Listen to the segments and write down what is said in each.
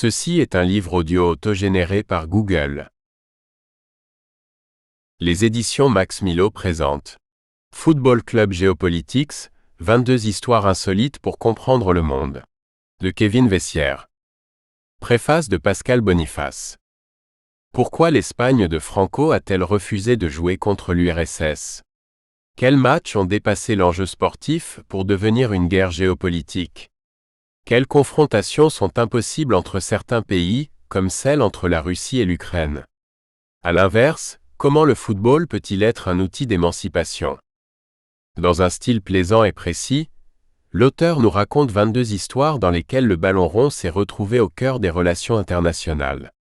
Ceci est un livre audio autogénéré par Google. Les éditions Max Milo présentent Football Club Geopolitics, 22 histoires insolites pour comprendre le monde. De Kevin Vessière. Préface de Pascal Boniface. Pourquoi l'Espagne de Franco a-t-elle refusé de jouer contre l'URSS? Quels matchs ont dépassé l'enjeu sportif pour devenir une guerre géopolitique? Quelles confrontations sont impossibles entre certains pays, comme celle entre la Russie et l'Ukraine? À l'inverse, comment le football peut-il être un outil d'émancipation? Dans un style plaisant et précis, l'auteur nous raconte 22 histoires dans lesquelles le ballon rond s'est retrouvé au cœur des relations internationales.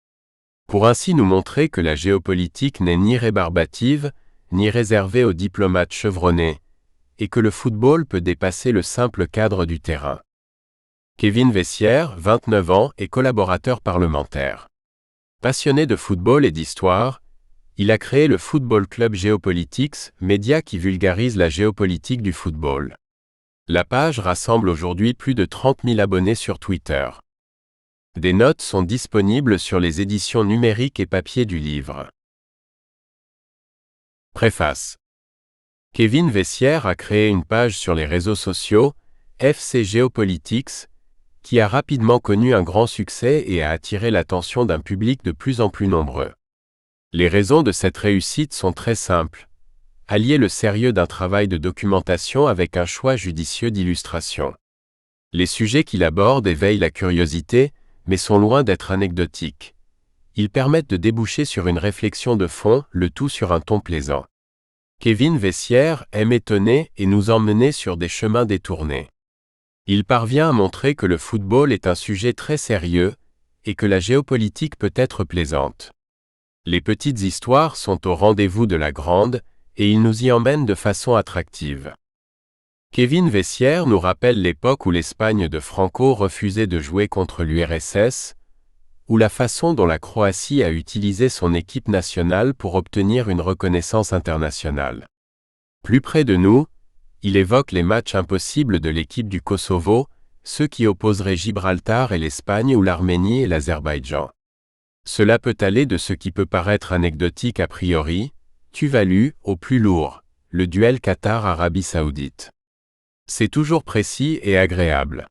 Pour ainsi nous montrer que la géopolitique n'est ni rébarbative, ni réservée aux diplomates chevronnés, et que le football peut dépasser le simple cadre du terrain. Kevin Vessière, 29 ans, est collaborateur parlementaire. Passionné de football et d'histoire, il a créé le Football Club Geopolitics, média qui vulgarise la géopolitique du football. La page rassemble aujourd'hui plus de 30 000 abonnés sur Twitter. Des notes sont disponibles sur les éditions numériques et papier du livre. Préface. Kevin Vessière a créé une page sur les réseaux sociaux, FC Geopolitics, qui a rapidement connu un grand succès et a attiré l'attention d'un public de plus en plus nombreux. Les raisons de cette réussite sont très simples. Allier le sérieux d'un travail de documentation avec un choix judicieux d'illustration. Les sujets qu'il aborde éveillent la curiosité, mais sont loin d'être anecdotiques. Ils permettent de déboucher sur une réflexion de fond, le tout sur un ton plaisant. Kevin Vessière aime étonner et nous emmener sur des chemins détournés. Il parvient à montrer que le football est un sujet très sérieux et que la géopolitique peut être plaisante. Les petites histoires sont au rendez-vous de la grande et il nous y emmène de façon attractive. Kevin Vessière nous rappelle l'époque où l'Espagne de Franco refusait de jouer contre l'URSS, ou la façon dont la Croatie a utilisé son équipe nationale pour obtenir une reconnaissance internationale. Plus près de nous, il évoque les matchs impossibles de l'équipe du Kosovo, ceux qui opposeraient Gibraltar et l'Espagne ou l'Arménie et l'Azerbaïdjan. Cela peut aller de ce qui peut paraître anecdotique a priori, Tuvalu, au plus lourd, le duel Qatar-Arabie Saoudite. C'est toujours précis et agréable.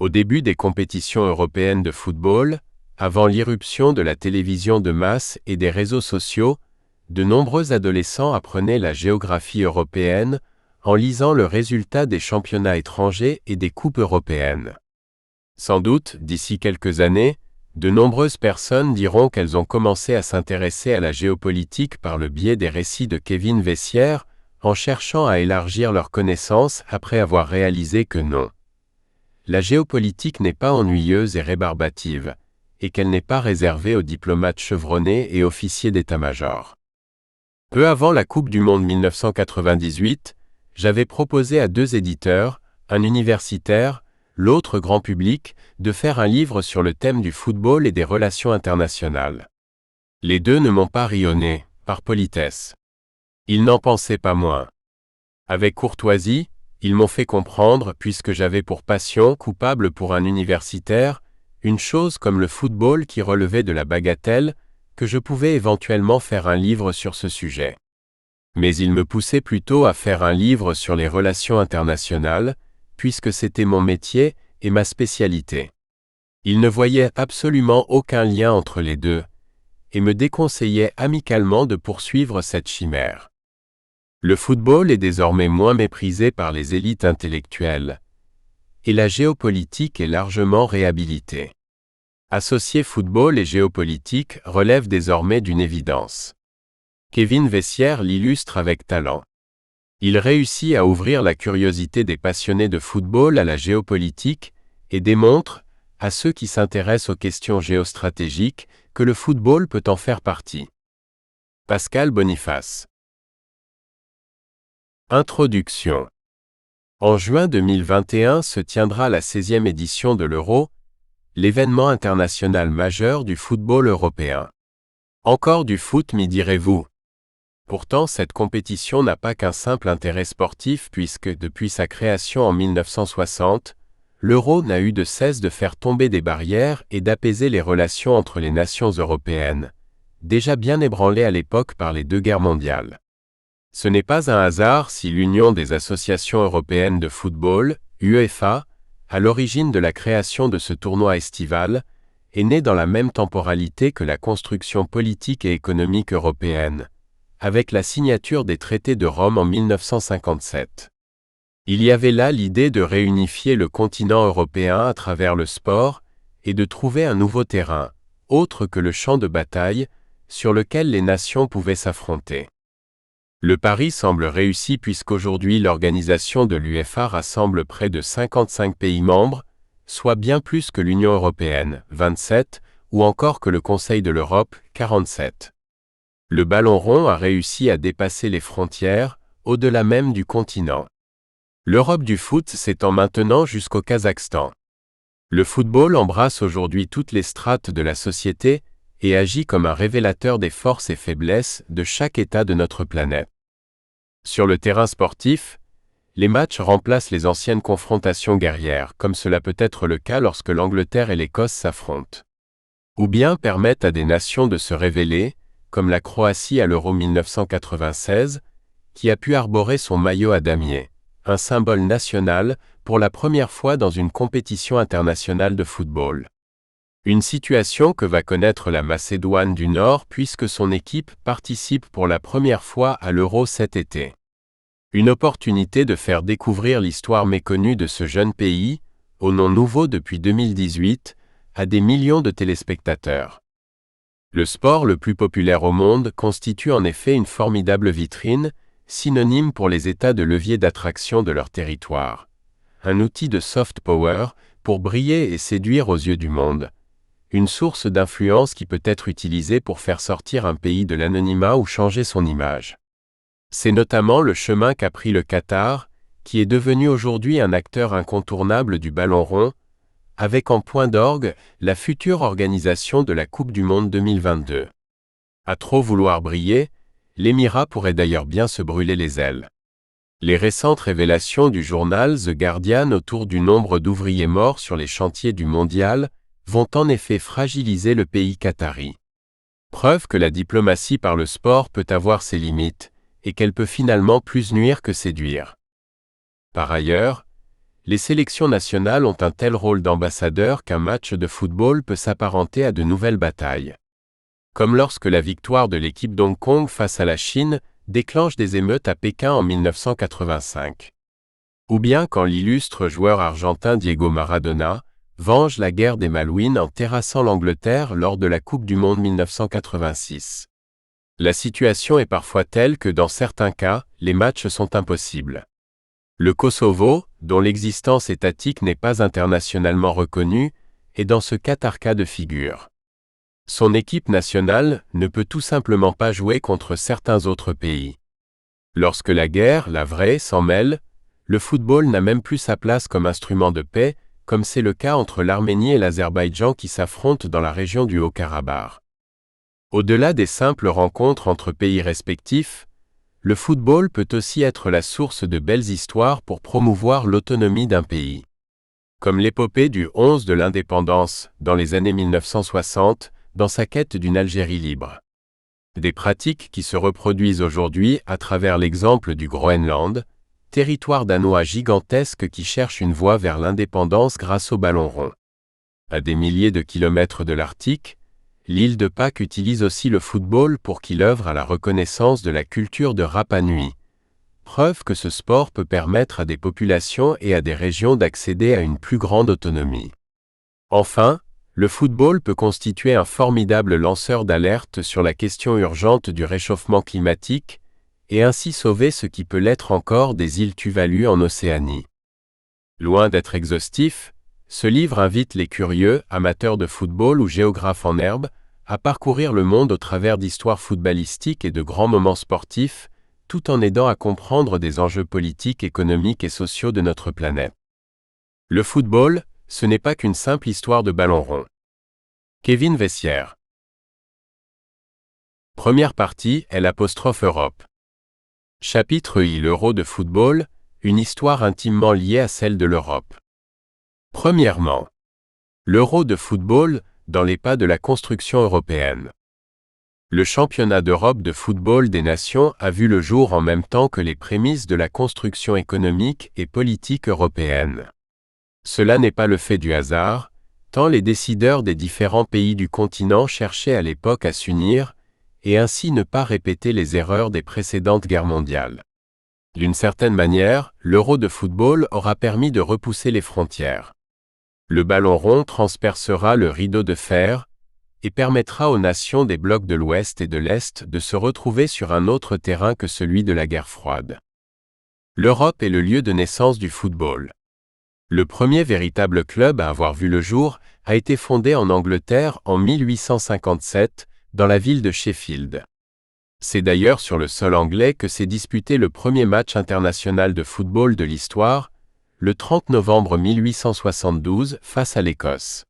Au début des compétitions européennes de football, avant l'irruption de la télévision de masse et des réseaux sociaux, de nombreux adolescents apprenaient la géographie européenne, en lisant le résultat des championnats étrangers et des coupes européennes. Sans doute, d'ici quelques années, de nombreuses personnes diront qu'elles ont commencé à s'intéresser à la géopolitique par le biais des récits de Kevin Vessière, en cherchant à élargir leurs connaissances après avoir réalisé que non. La géopolitique n'est pas ennuyeuse et rébarbative, et qu'elle n'est pas réservée aux diplomates chevronnés et officiers d'état-major. Peu avant la Coupe du Monde 1998, j'avais proposé à 2 éditeurs, un universitaire, l'autre grand public, de faire un livre sur le thème du football et des relations internationales. Les 2 ne m'ont pas rionné, par politesse. Ils n'en pensaient pas moins. Avec courtoisie, ils m'ont fait comprendre, puisque j'avais pour passion coupable pour un universitaire, une chose comme le football qui relevait de la bagatelle, que je pouvais éventuellement faire un livre sur ce sujet. Mais il me poussait plutôt à faire un livre sur les relations internationales, puisque c'était mon métier et ma spécialité. Il ne voyait absolument aucun lien entre les deux, et me déconseillait amicalement de poursuivre cette chimère. Le football est désormais moins méprisé par les élites intellectuelles, et la géopolitique est largement réhabilitée. Associer football et géopolitique relève désormais d'une évidence. Kevin Vessière l'illustre avec talent. Il réussit à ouvrir la curiosité des passionnés de football à la géopolitique et démontre, à ceux qui s'intéressent aux questions géostratégiques, que le football peut en faire partie. Pascal Boniface. Introduction. En juin 2021 se tiendra la 16e édition de l'Euro, l'événement international majeur du football européen. Encore du foot, m'y direz-vous. Pourtant, cette compétition n'a pas qu'un simple intérêt sportif puisque, depuis sa création en 1960, l'euro n'a eu de cesse de faire tomber des barrières et d'apaiser les relations entre les nations européennes, déjà bien ébranlées à l'époque par les 2 guerres mondiales. Ce n'est pas un hasard si l'Union des associations européennes de football, UEFA, à l'origine de la création de ce tournoi estival, est née dans la même temporalité que la construction politique et économique européenne, avec la signature des traités de Rome en 1957. Il y avait là l'idée de réunifier le continent européen à travers le sport et de trouver un nouveau terrain, autre que le champ de bataille, sur lequel les nations pouvaient s'affronter. Le pari semble réussi puisqu'aujourd'hui l'organisation de l'UEFA rassemble près de 55 pays membres, soit bien plus que l'Union européenne, 27, ou encore que le Conseil de l'Europe, 47. Le ballon rond a réussi à dépasser les frontières, au-delà même du continent. L'Europe du foot s'étend maintenant jusqu'au Kazakhstan. Le football embrasse aujourd'hui toutes les strates de la société et agit comme un révélateur des forces et faiblesses de chaque État de notre planète. Sur le terrain sportif, les matchs remplacent les anciennes confrontations guerrières, comme cela peut être le cas lorsque l'Angleterre et l'Écosse s'affrontent. Ou bien permettent à des nations de se révéler, comme la Croatie à l'Euro 1996, qui a pu arborer son maillot à damier, un symbole national, pour la première fois dans une compétition internationale de football. Une situation que va connaître la Macédoine du Nord puisque son équipe participe pour la première fois à l'Euro cet été. Une opportunité de faire découvrir l'histoire méconnue de ce jeune pays, au nom nouveau depuis 2018, à des millions de téléspectateurs. Le sport le plus populaire au monde constitue en effet une formidable vitrine, synonyme pour les États de levier d'attraction de leur territoire. Un outil de soft power pour briller et séduire aux yeux du monde. Une source d'influence qui peut être utilisée pour faire sortir un pays de l'anonymat ou changer son image. C'est notamment le chemin qu'a pris le Qatar, qui est devenu aujourd'hui un acteur incontournable du ballon rond, avec en point d'orgue la future organisation de la Coupe du Monde 2022. À trop vouloir briller, l'Émirat pourrait d'ailleurs bien se brûler les ailes. Les récentes révélations du journal The Guardian autour du nombre d'ouvriers morts sur les chantiers du mondial vont en effet fragiliser le pays qatari. Preuve que la diplomatie par le sport peut avoir ses limites, et qu'elle peut finalement plus nuire que séduire. Par ailleurs, les sélections nationales ont un tel rôle d'ambassadeur qu'un match de football peut s'apparenter à de nouvelles batailles. Comme lorsque la victoire de l'équipe d'Hong Kong face à la Chine déclenche des émeutes à Pékin en 1985. Ou bien quand l'illustre joueur argentin Diego Maradona venge la guerre des Malouines en terrassant l'Angleterre lors de la Coupe du Monde 1986. La situation est parfois telle que dans certains cas, les matchs sont impossibles. Le Kosovo, dont l'existence étatique n'est pas internationalement reconnue, est dans ce cas de figure. Son équipe nationale ne peut tout simplement pas jouer contre certains autres pays. Lorsque la guerre, la vraie, s'en mêle, le football n'a même plus sa place comme instrument de paix, comme c'est le cas entre l'Arménie et l'Azerbaïdjan qui s'affrontent dans la région du Haut-Karabakh. Au-delà des simples rencontres entre pays respectifs, le football peut aussi être la source de belles histoires pour promouvoir l'autonomie d'un pays. Comme l'épopée du 11 de l'indépendance, dans les années 1960, dans sa quête d'une Algérie libre. Des pratiques qui se reproduisent aujourd'hui à travers l'exemple du Groenland, territoire danois gigantesque qui cherche une voie vers l'indépendance grâce au ballon rond. À des milliers de kilomètres de l'Arctique, l'île de Pâques utilise aussi le football pour qu'il œuvre à la reconnaissance de la culture de Rapa Nui. Preuve que ce sport peut permettre à des populations et à des régions d'accéder à une plus grande autonomie. Enfin, le football peut constituer un formidable lanceur d'alerte sur la question urgente du réchauffement climatique, et ainsi sauver ce qui peut l'être encore des îles Tuvalu en Océanie. Loin d'être exhaustif, ce livre invite les curieux, amateurs de football ou géographes en herbe, à parcourir le monde au travers d'histoires footballistiques et de grands moments sportifs, tout en aidant à comprendre des enjeux politiques, économiques et sociaux de notre planète. Le football, ce n'est pas qu'une simple histoire de ballon rond. Kevin Vessière. Première partie, L''Europe. Chapitre I. L'Euro de football, une histoire intimement liée à celle de l'Europe. Premièrement, l'Euro de football dans les pas de la construction européenne. Le championnat d'Europe de football des nations a vu le jour en même temps que les prémices de la construction économique et politique européenne. Cela n'est pas le fait du hasard, tant les décideurs des différents pays du continent cherchaient à l'époque à s'unir, et ainsi ne pas répéter les erreurs des précédentes guerres mondiales. D'une certaine manière, l'Euro de football aura permis de repousser les frontières. Le ballon rond transpercera le rideau de fer, et permettra aux nations des blocs de l'Ouest et de l'Est de se retrouver sur un autre terrain que celui de la guerre froide. L'Europe est le lieu de naissance du football. Le premier véritable club à avoir vu le jour a été fondé en Angleterre en 1857, dans la ville de Sheffield. C'est d'ailleurs sur le sol anglais que s'est disputé le premier match international de football de l'histoire, le 30 novembre 1872 face à l'Écosse.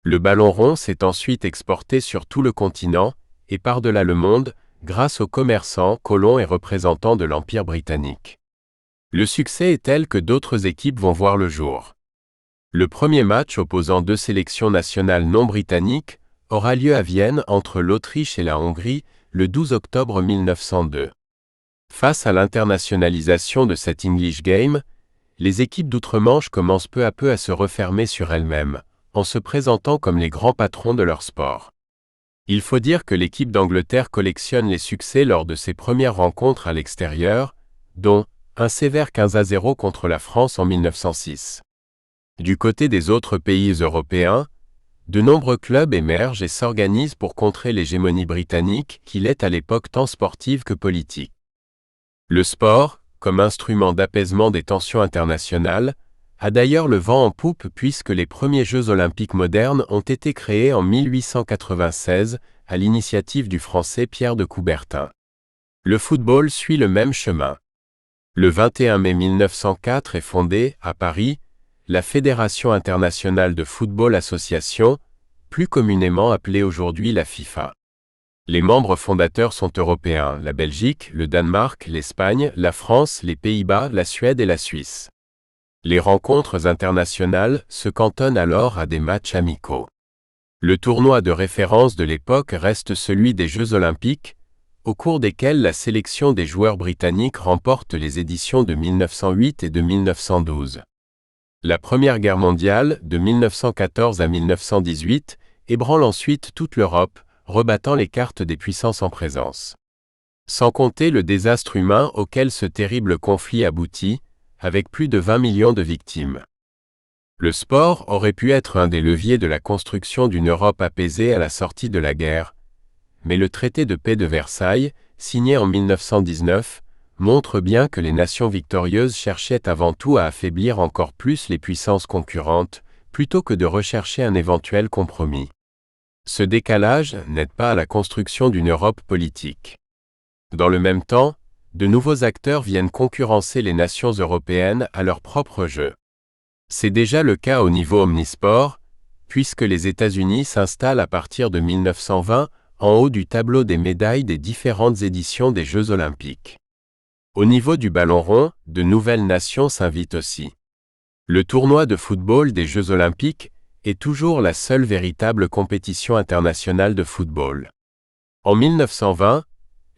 Le ballon rond s'est ensuite exporté sur tout le continent, et par-delà le monde, grâce aux commerçants, colons et représentants de l'Empire britannique. Le succès est tel que d'autres équipes vont voir le jour. Le premier match opposant deux sélections nationales non britanniques aura lieu à Vienne entre l'Autriche et la Hongrie le 12 octobre 1902. Face à l'internationalisation de cet English Game, les équipes d'outre-Manche commencent peu à peu à se refermer sur elles-mêmes, en se présentant comme les grands patrons de leur sport. Il faut dire que l'équipe d'Angleterre collectionne les succès lors de ses premières rencontres à l'extérieur, dont un sévère 15-0 contre la France en 1906. Du côté des autres pays européens, de nombreux clubs émergent et s'organisent pour contrer l'hégémonie britannique qui l'est à l'époque tant sportive que politique. Le sport, comme instrument d'apaisement des tensions internationales, a d'ailleurs le vent en poupe puisque les premiers Jeux olympiques modernes ont été créés en 1896 à l'initiative du Français Pierre de Coubertin. Le football suit le même chemin. Le 21 mai 1904 est fondée, à Paris, la Fédération internationale de football association, plus communément appelée aujourd'hui la FIFA. Les membres fondateurs sont européens, la Belgique, le Danemark, l'Espagne, la France, les Pays-Bas, la Suède et la Suisse. Les rencontres internationales se cantonnent alors à des matchs amicaux. Le tournoi de référence de l'époque reste celui des Jeux olympiques, au cours desquels la sélection des joueurs britanniques remporte les éditions de 1908 et de 1912. La Première Guerre mondiale, de 1914 à 1918, ébranle ensuite toute l'Europe, rebattant les cartes des puissances en présence. Sans compter le désastre humain auquel ce terrible conflit aboutit, avec plus de 20 millions de victimes. Le sport aurait pu être un des leviers de la construction d'une Europe apaisée à la sortie de la guerre, mais le traité de paix de Versailles, signé en 1919, montre bien que les nations victorieuses cherchaient avant tout à affaiblir encore plus les puissances concurrentes, plutôt que de rechercher un éventuel compromis. Ce décalage n'aide pas à la construction d'une Europe politique. Dans le même temps, de nouveaux acteurs viennent concurrencer les nations européennes à leur propre jeu. C'est déjà le cas au niveau omnisport, puisque les États-Unis s'installent à partir de 1920 en haut du tableau des médailles des différentes éditions des Jeux olympiques. Au niveau du ballon rond, de nouvelles nations s'invitent aussi. Le tournoi de football des Jeux olympiques est toujours la seule véritable compétition internationale de football. En 1920,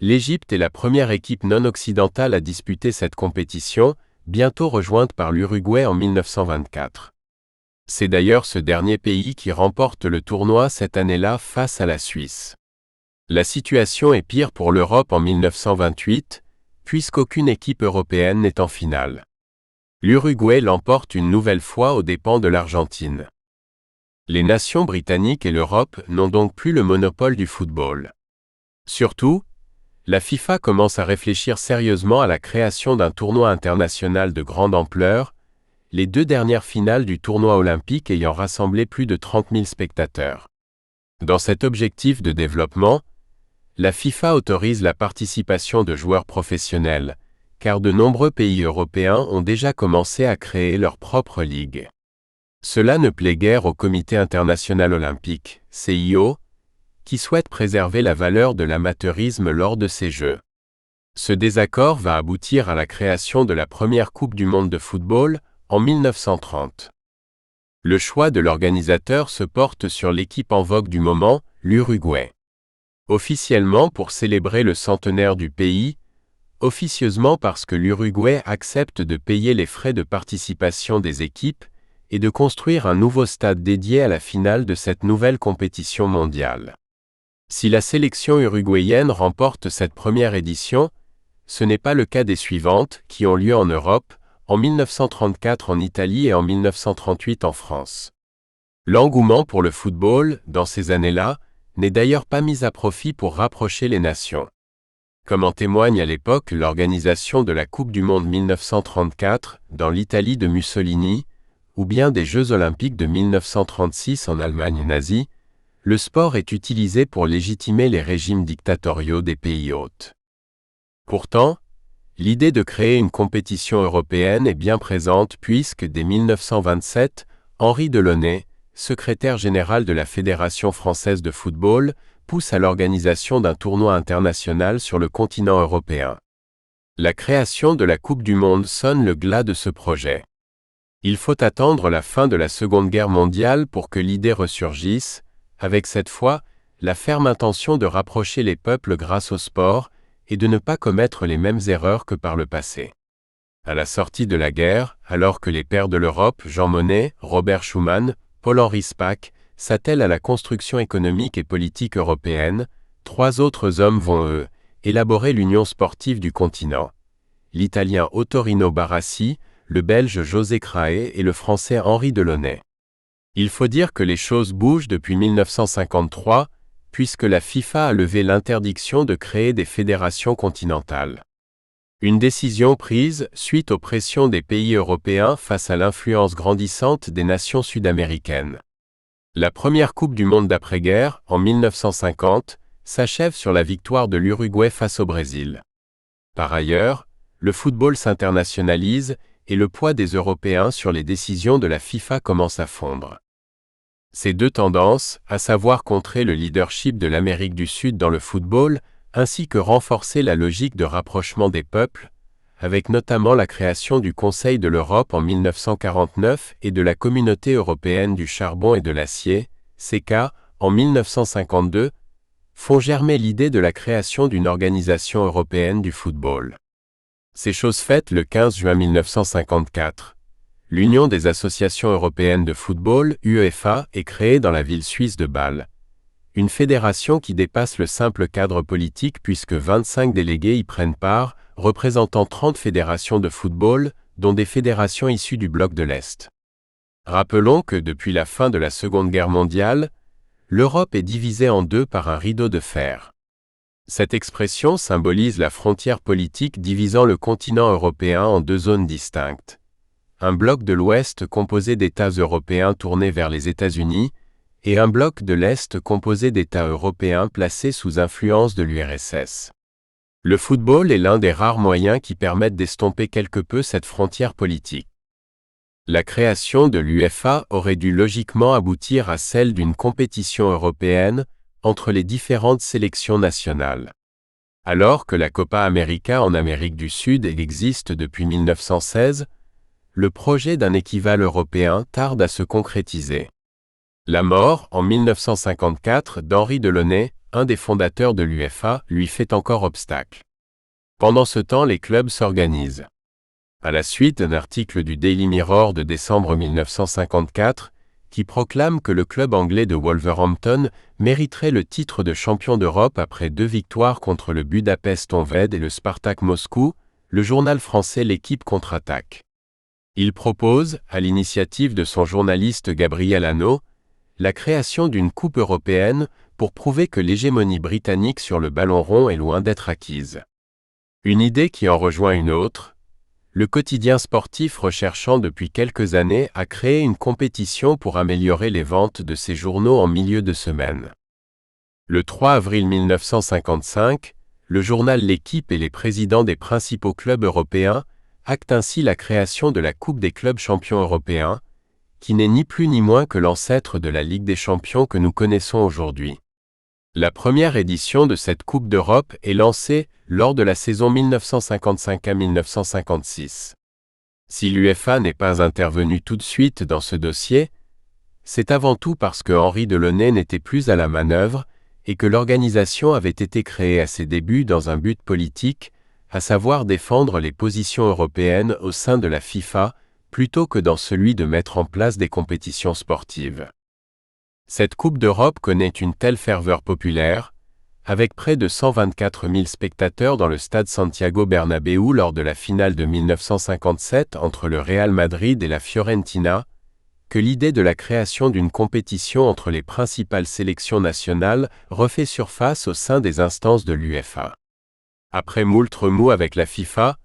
l'Égypte est la première équipe non occidentale à disputer cette compétition, bientôt rejointe par l'Uruguay en 1924. C'est d'ailleurs ce dernier pays qui remporte le tournoi cette année-là face à la Suisse. La situation est pire pour l'Europe en 1928, puisqu'aucune équipe européenne n'est en finale. L'Uruguay l'emporte une nouvelle fois aux dépens de l'Argentine. Les nations britanniques et l'Europe n'ont donc plus le monopole du football. Surtout, la FIFA commence à réfléchir sérieusement à la création d'un tournoi international de grande ampleur, les deux dernières finales du tournoi olympique ayant rassemblé plus de 30 000 spectateurs. Dans cet objectif de développement, la FIFA autorise la participation de joueurs professionnels, car de nombreux pays européens ont déjà commencé à créer leur propre ligue. Cela ne plaît guère au Comité international olympique, CIO, qui souhaite préserver la valeur de l'amateurisme lors de ces Jeux. Ce désaccord va aboutir à la création de la première Coupe du monde de football en 1930. Le choix de l'organisateur se porte sur l'équipe en vogue du moment, l'Uruguay. Officiellement pour célébrer le centenaire du pays, officieusement parce que l'Uruguay accepte de payer les frais de participation des équipes et de construire un nouveau stade dédié à la finale de cette nouvelle compétition mondiale. Si la sélection uruguayenne remporte cette première édition, ce n'est pas le cas des suivantes, qui ont lieu en Europe, en 1934 en Italie et en 1938 en France. L'engouement pour le football, dans ces années-là, n'est d'ailleurs pas mis à profit pour rapprocher les nations. Comme en témoigne à l'époque l'organisation de la Coupe du Monde 1934 dans l'Italie de Mussolini, ou bien des Jeux Olympiques de 1936 en Allemagne nazie, le sport est utilisé pour légitimer les régimes dictatoriaux des pays hôtes. Pourtant, l'idée de créer une compétition européenne est bien présente puisque, dès 1927, Henri Delaunay, secrétaire général de la Fédération française de football, pousse à l'organisation d'un tournoi international sur le continent européen. La création de la Coupe du Monde sonne le glas de ce projet. Il faut attendre la fin de la Seconde Guerre mondiale pour que l'idée ressurgisse, avec cette fois, la ferme intention de rapprocher les peuples grâce au sport et de ne pas commettre les mêmes erreurs que par le passé. À la sortie de la guerre, alors que les pères de l'Europe, Jean Monnet, Robert Schuman, Paul-Henri Spaak, s'attellent à la construction économique et politique européenne, trois autres hommes vont, eux, élaborer l'union sportive du continent. L'Italien Ottorino Barassi, le Belge José Craé et le Français Henri Delaunay. Il faut dire que les choses bougent depuis 1953, puisque la FIFA a levé l'interdiction de créer des fédérations continentales. Une décision prise suite aux pressions des pays européens face à l'influence grandissante des nations sud-américaines. La première Coupe du Monde d'après-guerre, en 1950, s'achève sur la victoire de l'Uruguay face au Brésil. Par ailleurs, le football s'internationalise et le poids des Européens sur les décisions de la FIFA commence à fondre. Ces deux tendances, à savoir contrer le leadership de l'Amérique du Sud dans le football, ainsi que renforcer la logique de rapprochement des peuples, avec notamment la création du Conseil de l'Europe en 1949 et de la Communauté européenne du charbon et de l'acier, CECA, en 1952, font germer l'idée de la création d'une organisation européenne du football. C'est chose faite le 15 juin 1954. L'Union des associations européennes de football, UEFA, est créée dans la ville suisse de Bâle. Une fédération qui dépasse le simple cadre politique puisque 25 délégués y prennent part, représentant 30 fédérations de football, dont des fédérations issues du bloc de l'Est. Rappelons que depuis la fin de la Seconde Guerre mondiale, l'Europe est divisée en deux par un rideau de fer. Cette expression symbolise la frontière politique divisant le continent européen en deux zones distinctes. Un bloc de l'Ouest composé d'États européens tournés vers les États-Unis, et un bloc de l'Est composé d'États européens placés sous influence de l'URSS. Le football est l'un des rares moyens qui permettent d'estomper quelque peu cette frontière politique. La création de l'UEFA aurait dû logiquement aboutir à celle d'une compétition européenne entre les différentes sélections nationales. Alors que la Copa América en Amérique du Sud existe depuis 1916, le projet d'un équivalent européen tarde à se concrétiser. La mort, en 1954, d'Henri Delaunay, un des fondateurs de l'UEFA, lui fait encore obstacle. Pendant ce temps, les clubs s'organisent. À la suite d'un article du Daily Mirror de décembre 1954, qui proclame que le club anglais de Wolverhampton mériterait le titre de champion d'Europe après 2 victoires contre le Budapest Honvéd et le Spartak Moscou, le journal français L'Équipe contre-attaque. Il propose, à l'initiative de son journaliste Gabriel Hanno, la création d'une coupe européenne pour prouver que l'hégémonie britannique sur le ballon rond est loin d'être acquise. Une idée qui en rejoint une autre, le quotidien sportif recherchant depuis quelques années à créer une compétition pour améliorer les ventes de ses journaux en milieu de semaine. Le 3 avril 1955, le journal L'Équipe et les présidents des principaux clubs européens actent ainsi la création de la Coupe des clubs champions européens, qui n'est ni plus ni moins que l'ancêtre de la Ligue des champions que nous connaissons aujourd'hui. La première édition de cette Coupe d'Europe est lancée lors de la saison 1955 à 1956. Si l'UEFA n'est pas intervenue tout de suite dans ce dossier, c'est avant tout parce que Henri Delaunay n'était plus à la manœuvre et que l'organisation avait été créée à ses débuts dans un but politique, à savoir défendre les positions européennes au sein de la FIFA, plutôt que dans celui de mettre en place des compétitions sportives. Cette Coupe d'Europe connaît une telle ferveur populaire, avec près de 124 000 spectateurs dans le stade Santiago Bernabéu lors de la finale de 1957 entre le Real Madrid et la Fiorentina, que l'idée de la création d'une compétition entre les principales sélections nationales refait surface au sein des instances de l'UEFA. Après moult remous avec la FIFA,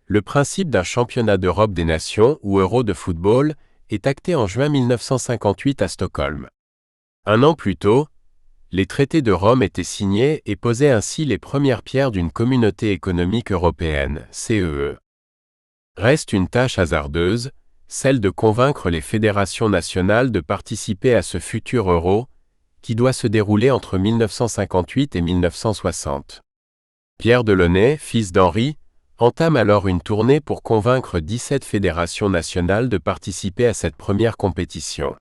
le principe d'un championnat d'Europe des nations ou Euro de football est acté en juin 1958 à Stockholm. Un an plus tôt, les traités de Rome étaient signés et posaient ainsi les premières pierres d'une communauté économique européenne, CEE. Reste une tâche hasardeuse, celle de convaincre les fédérations nationales de participer à ce futur euro, qui doit se dérouler entre 1958 et 1960. Pierre Delaunay, fils d'Henri, entame alors une tournée pour convaincre 17 fédérations nationales de participer à cette première compétition.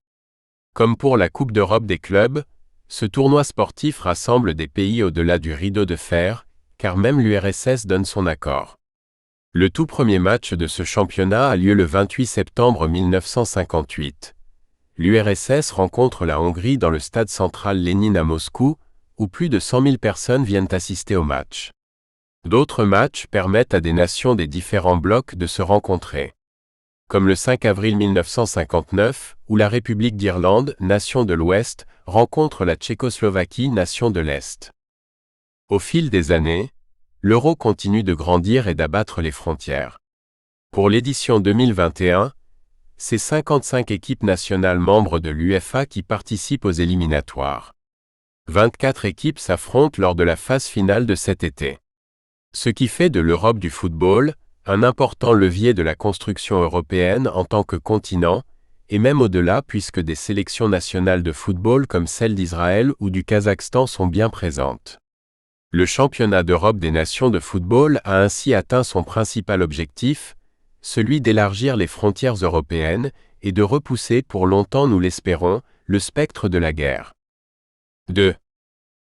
Comme pour la Coupe d'Europe des clubs, ce tournoi sportif rassemble des pays au-delà du rideau de fer, car même l'URSS donne son accord. Le tout premier match de ce championnat a lieu le 28 septembre 1958. L'URSS rencontre la Hongrie dans le stade central Lénine à Moscou, où plus de 100 000 personnes viennent assister au match. D'autres matchs permettent à des nations des différents blocs de se rencontrer. Comme le 5 avril 1959, où la République d'Irlande, nation de l'Ouest, rencontre la Tchécoslovaquie, nation de l'Est. Au fil des années, l'euro continue de grandir et d'abattre les frontières. Pour l'édition 2021, c'est 55 équipes nationales membres de l'UEFA qui participent aux éliminatoires. 24 équipes s'affrontent lors de la phase finale de cet été. Ce qui fait de l'Europe du football un important levier de la construction européenne en tant que continent, et même au-delà puisque des sélections nationales de football comme celle d'Israël ou du Kazakhstan sont bien présentes. Le championnat d'Europe des nations de football a ainsi atteint son principal objectif, celui d'élargir les frontières européennes et de repousser pour longtemps, nous l'espérons, le spectre de la guerre. 2.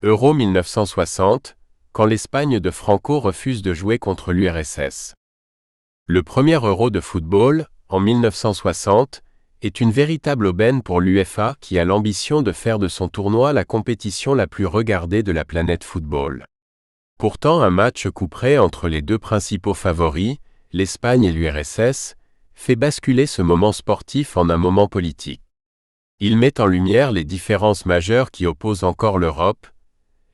Euro 1960, quand l'Espagne de Franco refuse de jouer contre l'URSS. Le premier Euro de football, en 1960, est une véritable aubaine pour l'UEFA qui a l'ambition de faire de son tournoi la compétition la plus regardée de la planète football. Pourtant, un match couperé entre les deux principaux favoris, l'Espagne et l'URSS, fait basculer ce moment sportif en un moment politique. Il met en lumière les différences majeures qui opposent encore l'Europe,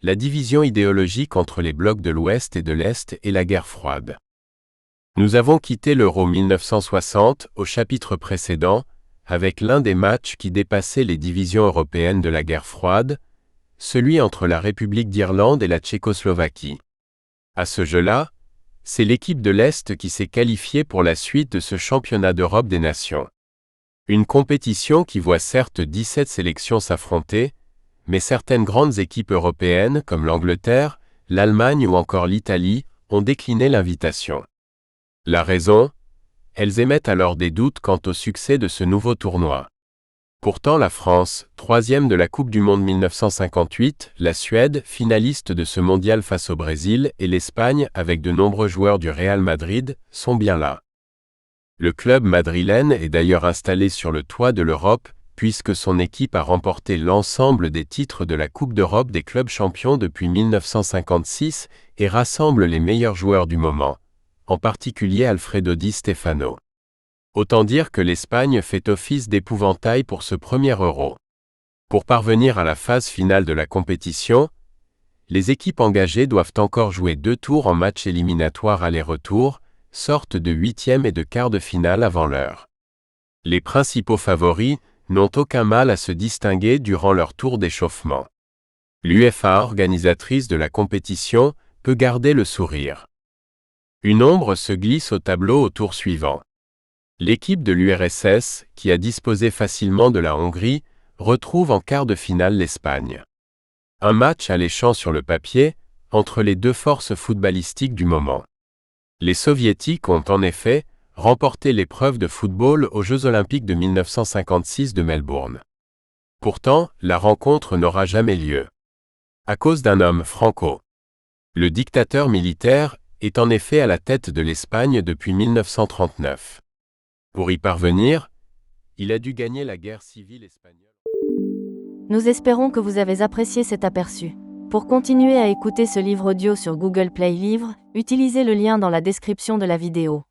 la division idéologique entre les blocs de l'Ouest et de l'Est et la guerre froide. Nous avons quitté l'Euro 1960 au chapitre précédent, avec l'un des matchs qui dépassait les divisions européennes de la guerre froide, celui entre la République d'Irlande et la Tchécoslovaquie. À ce jeu-là, c'est l'équipe de l'Est qui s'est qualifiée pour la suite de ce championnat d'Europe des nations. Une compétition qui voit certes 17 sélections s'affronter, mais certaines grandes équipes européennes comme l'Angleterre, l'Allemagne ou encore l'Italie ont décliné l'invitation. La raison ? Elles émettent alors des doutes quant au succès de ce nouveau tournoi. Pourtant la France, troisième de la Coupe du Monde 1958, la Suède, finaliste de ce mondial face au Brésil, et l'Espagne, avec de nombreux joueurs du Real Madrid, sont bien là. Le club madrilène est d'ailleurs installé sur le toit de l'Europe, puisque son équipe a remporté l'ensemble des titres de la Coupe d'Europe des clubs champions depuis 1956 et rassemble les meilleurs joueurs du moment, en particulier Alfredo Di Stefano. Autant dire que l'Espagne fait office d'épouvantail pour ce premier Euro. Pour parvenir à la phase finale de la compétition, les équipes engagées doivent encore jouer 2 tours en match éliminatoire aller-retour, sorte de 8e et de quart de finale avant l'heure. Les principaux favoris n'ont aucun mal à se distinguer durant leur tour d'échauffement. L'UEFA, organisatrice de la compétition, peut garder le sourire. Une ombre se glisse au tableau au tour suivant. L'équipe de l'URSS, qui a disposé facilement de la Hongrie, retrouve en quart de finale l'Espagne. Un match alléchant sur le papier, entre les deux forces footballistiques du moment. Les Soviétiques ont en effet remporté l'épreuve de football aux Jeux Olympiques de 1956 de Melbourne. Pourtant, la rencontre n'aura jamais lieu. À cause d'un homme, Franco. Le dictateur militaire est en effet à la tête de l'Espagne depuis 1939. Pour y parvenir, il a dû gagner la guerre civile espagnole. Nous espérons que vous avez apprécié cet aperçu. Pour continuer à écouter ce livre audio sur Google Play Livres, utilisez le lien dans la description de la vidéo.